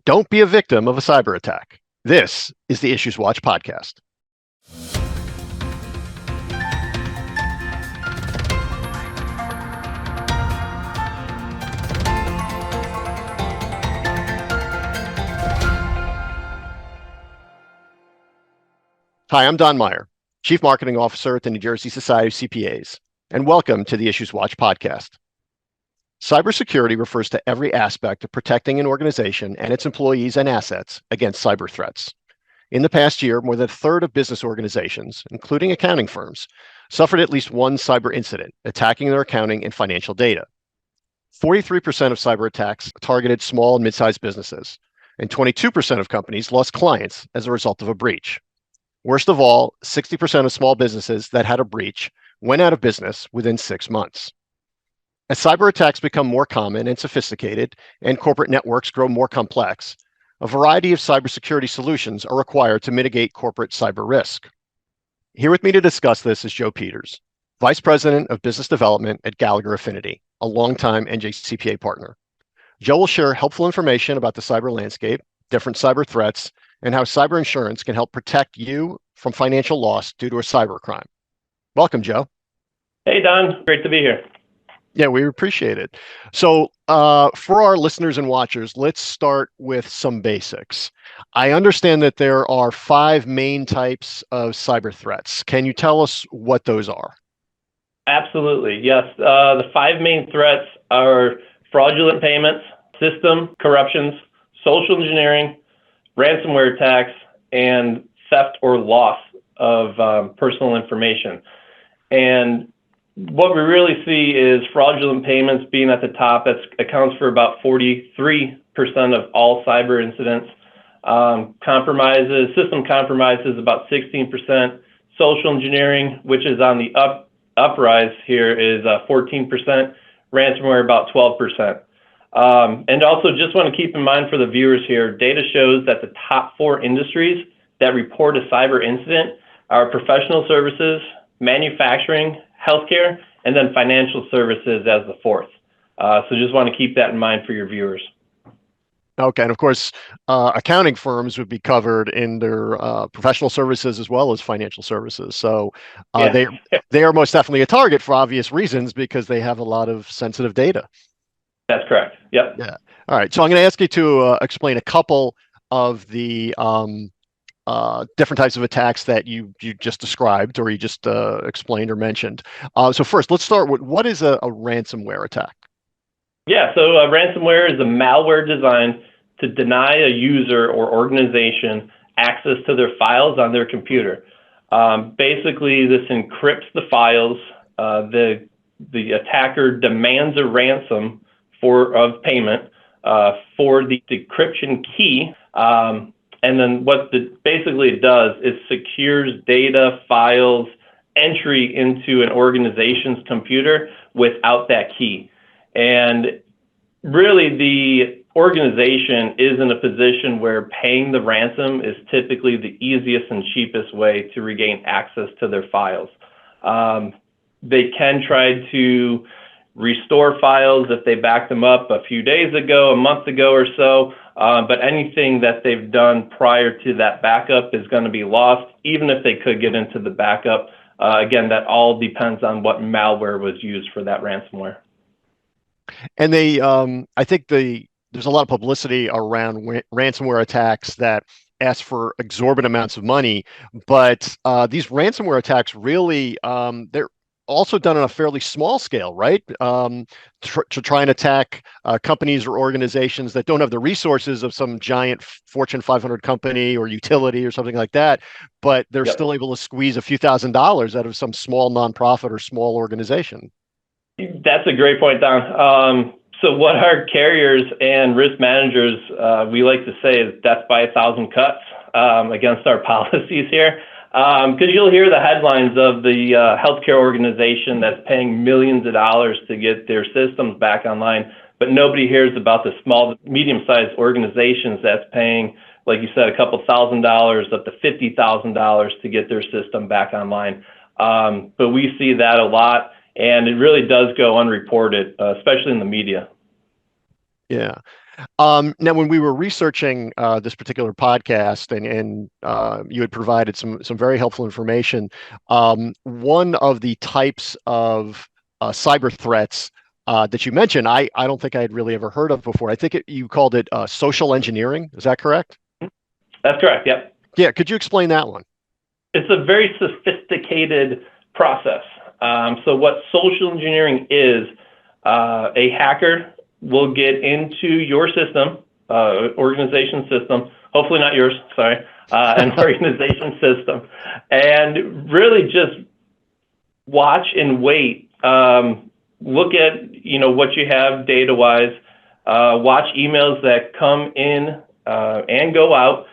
Don't be a victim of a cyber attack. This is the IssuesWatch podcast. Hi, I'm Don Meyer, Chief Marketing Officer at the New Jersey Society of CPAs, and welcome to the IssuesWatch podcast. Cybersecurity refers to every aspect of protecting an organization and its employees and assets against cyber threats. In the past year, more than a third of business organizations, including accounting firms, suffered at least one cyber incident attacking their accounting and financial data. 43% of cyber attacks targeted small and mid-sized businesses, and 22% of companies lost clients as a result of a breach. Worst of all, 60% of small businesses that had a breach went out of business within 6 months. As cyber attacks become more common and sophisticated and corporate networks grow more complex, a variety of cybersecurity solutions are required to mitigate corporate cyber risk. Here with me to discuss this is Joe Peters, Vice President of Business Development at Gallagher Affinity, a longtime NJCPA partner. Joe will share helpful information about the cyber landscape, different cyber threats, and how cyber insurance can help protect you from financial loss due to a cybercrime. Welcome, Joe. Hey, Don. Great to be here. Yeah, we appreciate it. So for our listeners and watchers, let's start with some basics. I understand that there are 5 main types of cyber threats. Can you tell us what those are? Absolutely. Yes. The 5 main threats are fraudulent payments, system corruptions, social engineering, ransomware attacks, and theft or loss of personal information. And what we really see is fraudulent payments being at the top. That accounts for about 43% of all cyber incidents. System compromises about 16%. Social engineering, which is on the uprise here, is 14%. Ransomware about 12%. And also just want to keep in mind for the viewers here, data shows that the top 4 industries that report a cyber incident are professional services, manufacturing, healthcare, and then financial services as the 4th. So just want to keep that in mind for your viewers. Okay, and of course, accounting firms would be covered in their professional services as well as financial services. So they are most definitely a target for obvious reasons because they have a lot of sensitive data. That's correct. Yep. Yeah. All right. So I'm going to ask you to explain a couple of the different types of attacks that you just described or you just explained or mentioned. So first, let's start with what is a ransomware attack? Yeah. So ransomware is a malware designed to deny a user or organization access to their files on their computer. Basically, this encrypts the files. The attacker demands a ransom of payment for the decryption key. And then what basically it does is secures data, files, entry into an organization's computer without that key. And really the organization is in a position where paying the ransom is typically the easiest and cheapest way to regain access to their files. They can try to restore files if they backed them up a few days ago, a month ago or so, but anything that they've done prior to that backup is going to be lost, even if they could get into the backup. Again, that all depends on what malware was used for that ransomware. And I think there's a lot of publicity around ransomware attacks that ask for exorbitant amounts of money, but these ransomware attacks really, they're also done on a fairly small scale, right? To try and attack companies or organizations that don't have the resources of some giant Fortune 500 company or utility or something like that, but they're still able to squeeze a few $1,000s out of some small nonprofit or small organization. That's a great point, Don. So what our carriers and risk managers, we like to say is death by 1,000 cuts against our policies here. Because you'll hear the headlines of the healthcare organization that's paying millions of dollars to get their systems back online, but nobody hears about the small, medium-sized organizations that's paying, like you said, a couple $1,000s up to $50,000 to get their system back online. But we see that a lot, and it really does go unreported, especially in the media. Yeah. Now, when we were researching this particular podcast, and you had provided some very helpful information, one of the types of cyber threats that you mentioned, I don't think I had really ever heard of before. I think you called it social engineering. Is that correct? That's correct. Yep. Yeah. Could you explain that one? It's a very sophisticated process. So what social engineering is, a hacker will get into your system, organization system, hopefully not yours, sorry, an organization system, and really just watch and wait. Look at what you have data-wise. Watch emails that come in and go out.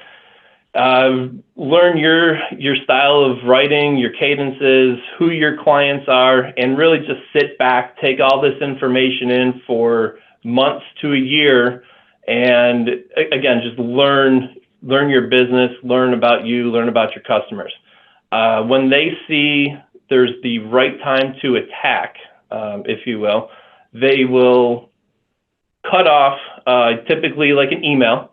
Learn your style of writing, your cadences, who your clients are, and really just sit back, take all this information in for months to a year, and again, just learn your business, learn about you, learn about your customers. When they see there's the right time to attack, if you will, they will cut off typically like an email.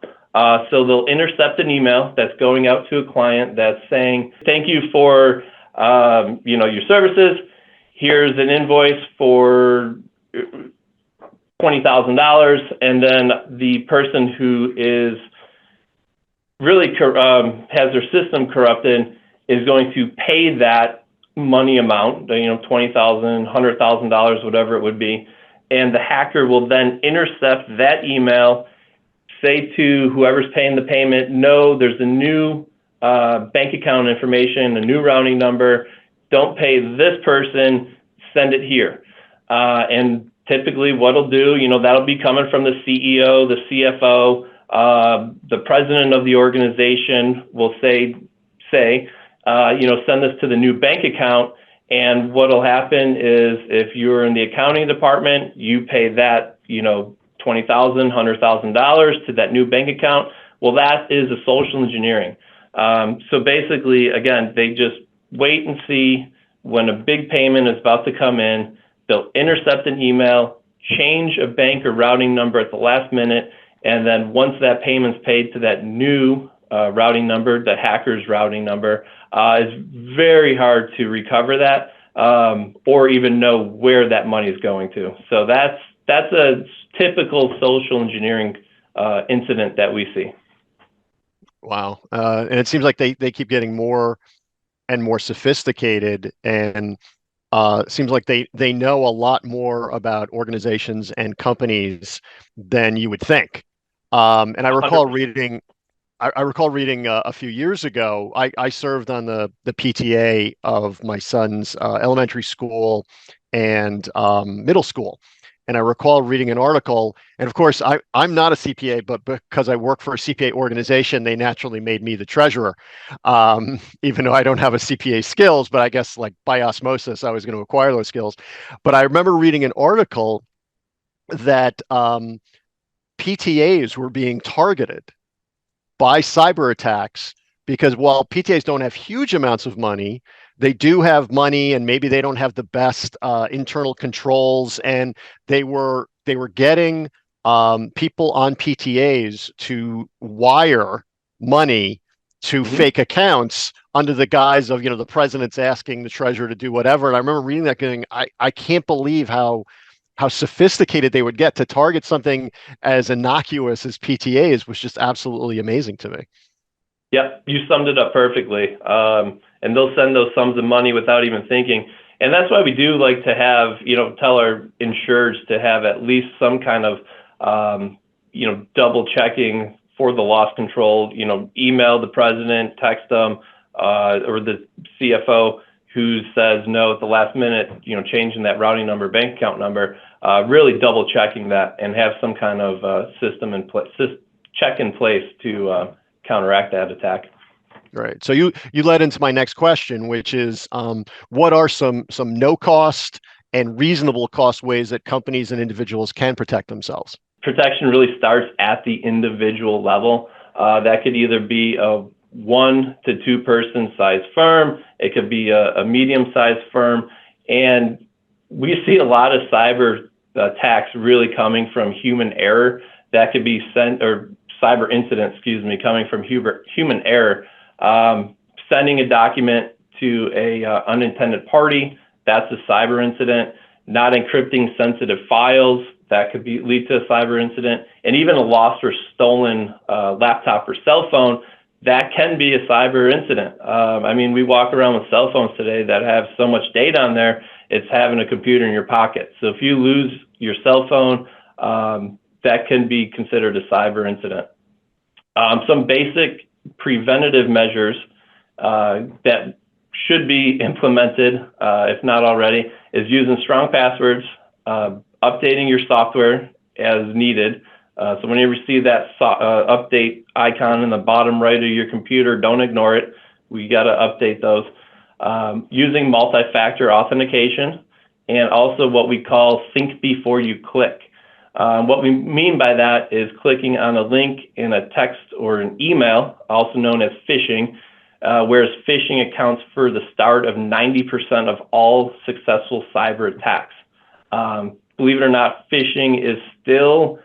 So they'll intercept an email that's going out to a client that's saying, thank you for your services. Here's an invoice for $20,000. And then the person who is really has their system corrupted is going to pay that money amount, $20,000, $100,000, whatever it would be. And the hacker will then intercept that email, say to whoever's paying the payment, no, there's a new bank account information, a new routing number. Don't pay this person, send it here. And typically what it'll do, that'll be coming from the CEO, the CFO, the president of the organization will say, send this to the new bank account. And what'll happen is if you're in the accounting department, you pay that, $20,000, $100,000 to that new bank account. Well, that is a social engineering. So basically, again, they just wait and see when a big payment is about to come in. They'll intercept an email, change a bank or routing number at the last minute, and then once that payment's paid to that new routing number, the hacker's routing number, it's very hard to recover that or even know where that money is going to. So that's a typical social engineering incident that we see. Wow. And it seems like they keep getting more and more sophisticated, and seems like they know a lot more about organizations and companies than you would think. And I recall 100%. reading a few years ago, I served on the PTA of my son's elementary school and middle school. And I recall reading an article, and of course, I'm not a CPA, but because I work for a CPA organization, they naturally made me the treasurer, even though I don't have a CPA skills, but I guess like by osmosis, I was going to acquire those skills. But I remember reading an article that PTAs were being targeted by cyber attacks because while PTAs don't have huge amounts of money, they do have money, and maybe they don't have the best internal controls, and they were getting people on PTAs to wire money to fake accounts under the guise of the president's asking the treasurer to do whatever. And I remember reading that going, I can't believe how sophisticated they would get to target something as innocuous as PTAs was just absolutely amazing to me. Yep, you summed it up perfectly. And they'll send those sums of money without even thinking. And that's why we do like to have, tell our insureds to have at least some kind of, double checking for the loss control, email the president, text them, or the CFO who says no at the last minute, changing that routing number, bank account number, really double checking that and have some kind of system in place, check in place to counteract that attack. Right. So you led into my next question, which is what are some no cost and reasonable cost ways that companies and individuals can protect themselves? Protection really starts at the individual level. That could either be a 1 to 2 person size firm. It could be a medium sized firm. And we see a lot of cyber attacks really coming from human error. that could be sent, or cyber incident, excuse me, coming from human error. Sending a document to a unintended party, that's a cyber incident. Not encrypting sensitive files, that could lead to a cyber incident. And even a lost or stolen laptop or cell phone, that can be a cyber incident. I mean, we walk around with cell phones today that have so much data on there, it's having a computer in your pocket. So if you lose your cell phone, that can be considered a cyber incident. Some basic preventative measures that should be implemented, if not already, is using strong passwords, updating your software as needed. So whenever you see that update icon in the bottom right of your computer, don't ignore it. We got to update those. Using multi-factor authentication, and also what we call think before you click. What we mean by that is clicking on a link in a text or an email, also known as phishing, whereas phishing accounts for the start of 90% of all successful cyber attacks. Believe it or not, phishing is still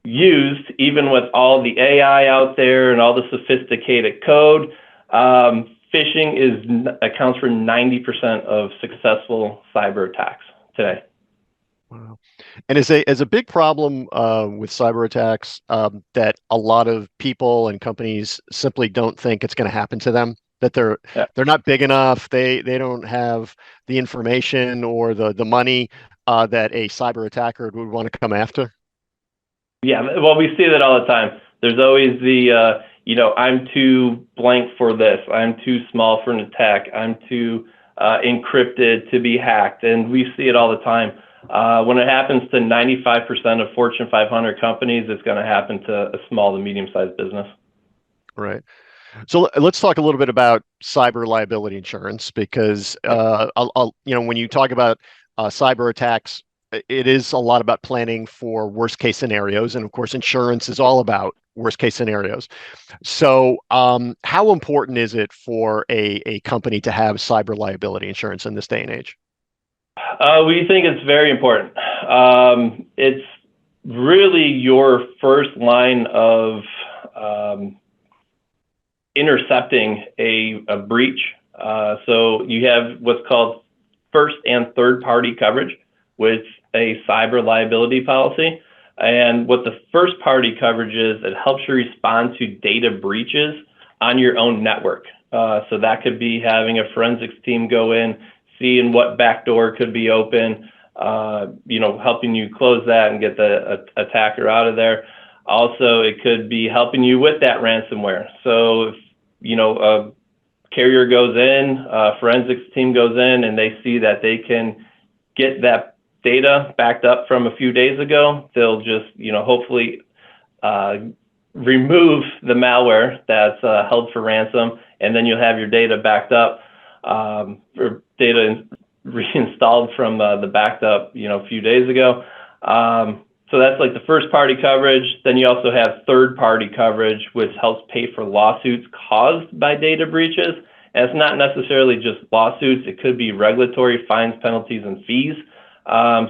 used, even with all the AI out there and all the sophisticated code. Phishing accounts for 90% of successful cyber attacks today. Wow. And as a big problem with cyber attacks, that a lot of people and companies simply don't think it's going to happen to them, that they're not big enough, they don't have the information or the money that a cyber attacker would want to come after. Yeah, well, we see that all the time. There's always the, I'm too blank for this. I'm too small for an attack. I'm too encrypted to be hacked. And we see it all the time. When it happens to 95% of Fortune 500 companies, it's going to happen to a small to medium-sized business. Right. So let's talk a little bit about cyber liability insurance, because when you talk about cyber attacks, it is a lot about planning for worst case scenarios, and of course, insurance is all about worst case scenarios. So, how important is it for a company to have cyber liability insurance in this day and age? We think it's very important. It's really your first line of intercepting a breach. So you have what's called first and third party coverage with a cyber liability policy. And what the first party coverage is, it helps you respond to data breaches on your own network. So that could be having a forensics team go in, seeing what backdoor could be open, helping you close that and get the attacker out of there. Also, it could be helping you with that ransomware. So if, a carrier goes in, a forensics team goes in, and they see that they can get that data backed up from a few days ago, they'll just, hopefully remove the malware that's held for ransom, and then you'll have your data backed up, or data reinstalled from the backed up, a few days ago. So that's like the first party coverage. Then you also have third party coverage, which helps pay for lawsuits caused by data breaches. And it's not necessarily just lawsuits. It could be regulatory fines, penalties, and fees.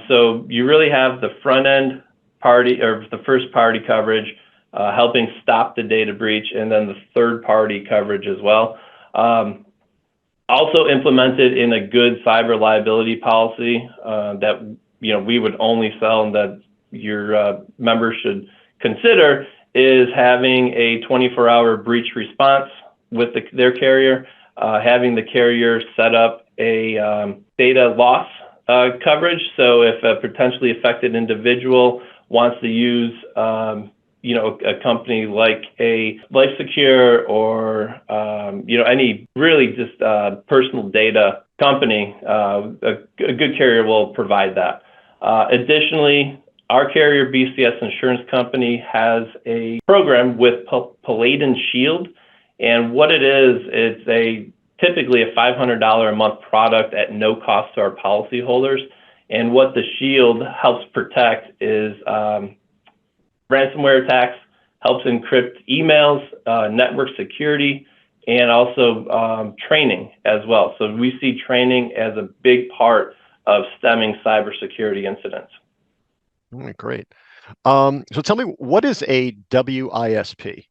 So you really have the front end party, or the first party coverage, helping stop the data breach, and then the third party coverage as well. Also implemented in a good cyber liability policy that we would only sell, and that your members should consider, is having a 24-hour breach response with their carrier, having the carrier set up a data loss coverage. So if a potentially affected individual wants to use a company like a LifeSecure or any really just personal data company, a good carrier will provide that. Additionally, our carrier, BCS Insurance Company, has a program with Palladian Shield, and what it is, it's typically a $500 a month product at no cost to our policyholders. And what the Shield helps protect is ransomware attacks, helps encrypt emails, network security, and also training as well. So we see training as a big part of stemming cybersecurity incidents. Great. So tell me, what is a WISP?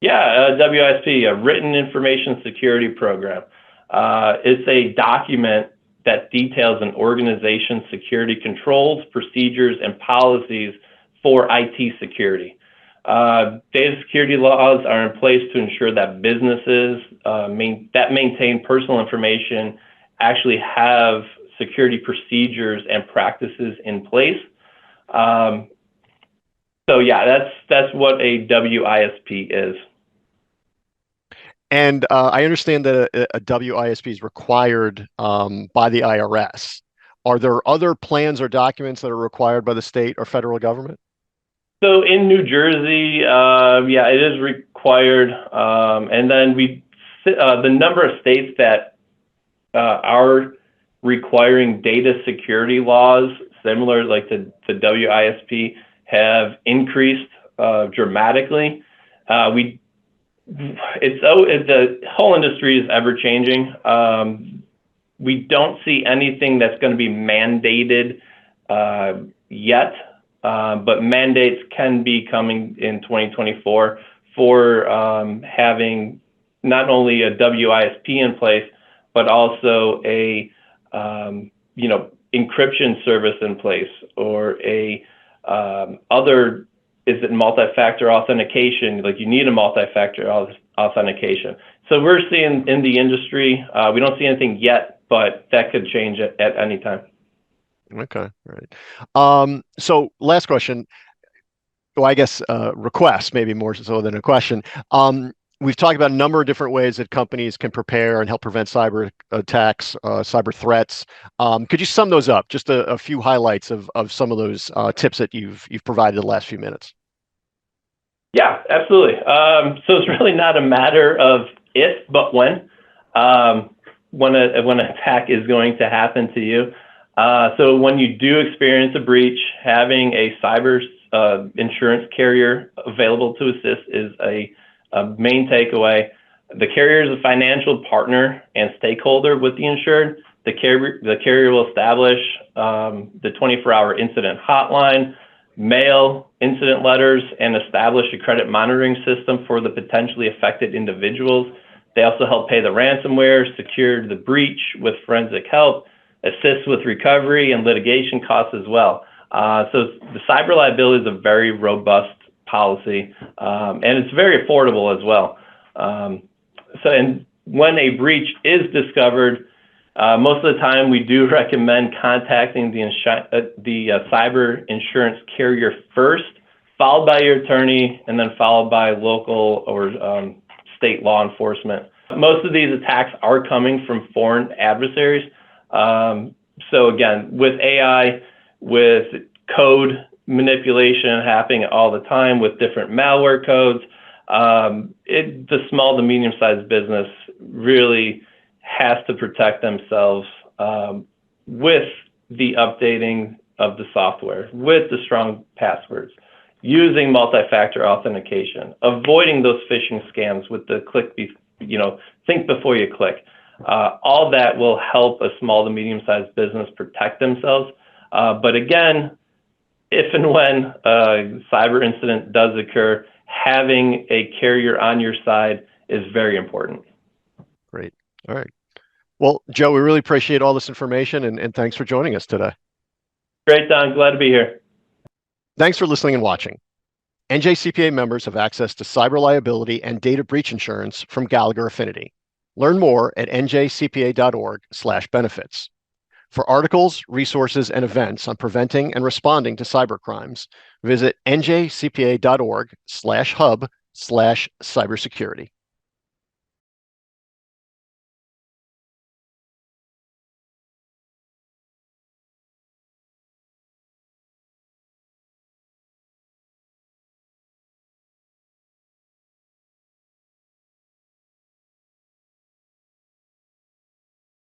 Yeah, WISP, a Written Information Security Program. It's a document that details an organization's security controls, procedures, and policies for IT security. Data security laws are in place to ensure that businesses that maintain personal information actually have security procedures and practices in place. So yeah, that's what a WISP is. And I understand that a WISP is required by the IRS. Are there other plans or documents that are required by the state or federal government? So in New Jersey, yeah, it is required. And then the number of states that are requiring data security laws, similar like the WISP, have increased dramatically. The whole industry is ever changing. We don't see anything that's going to be mandated yet, but mandates can be coming in 2024 for having not only a WISP in place, but also a encryption service in place, or a other. Is it multi-factor authentication? Like, you need a multi-factor authentication. So we're seeing in the industry, we don't see anything yet, but that could change at any time. Okay, right. So last question. Well, I guess request, maybe more so than a question. We've talked about a number of different ways that companies can prepare and help prevent cyber attacks, cyber threats. Could you sum those up? Just a few highlights of some of those tips that you've provided the last few minutes. Yeah, absolutely. So it's really not a matter of if, but when an attack is going to happen to you. So when you do experience a breach, having a cyber insurance carrier available to assist is a main takeaway. The carrier is a financial partner and stakeholder with the insured. The carrier will establish the 24-hour incident hotline, mail incident letters, and establish a credit monitoring system for the potentially affected individuals. They also help pay the ransomware, secure the breach with forensic help, assist with recovery and litigation costs as well. So the cyber liability is a very robust policy, and it's very affordable as well. And when a breach is discovered, most of the time we do recommend contacting the cyber insurance carrier first, followed by your attorney, and then followed by local or state law enforcement. Most of these attacks are coming from foreign adversaries. So again, with AI, with code manipulation happening all the time with different malware codes, the small to medium-sized business really has to protect themselves with the updating of the software, with the strong passwords, using multi-factor authentication, avoiding those phishing scams with the think before you click. All that will help a small to medium-sized business protect themselves. But again, if and when a cyber incident does occur, having a carrier on your side is very important. Great. All right. Well, Joe, we really appreciate all this information, and thanks for joining us today. Great, Don. Glad to be here. Thanks for listening and watching. NJCPA members have access to cyber liability and data breach insurance from Gallagher Affinity. Learn more at njcpa.org/benefits. For articles, resources, and events on preventing and responding to cybercrimes, visit njcpa.org/hub/cybersecurity.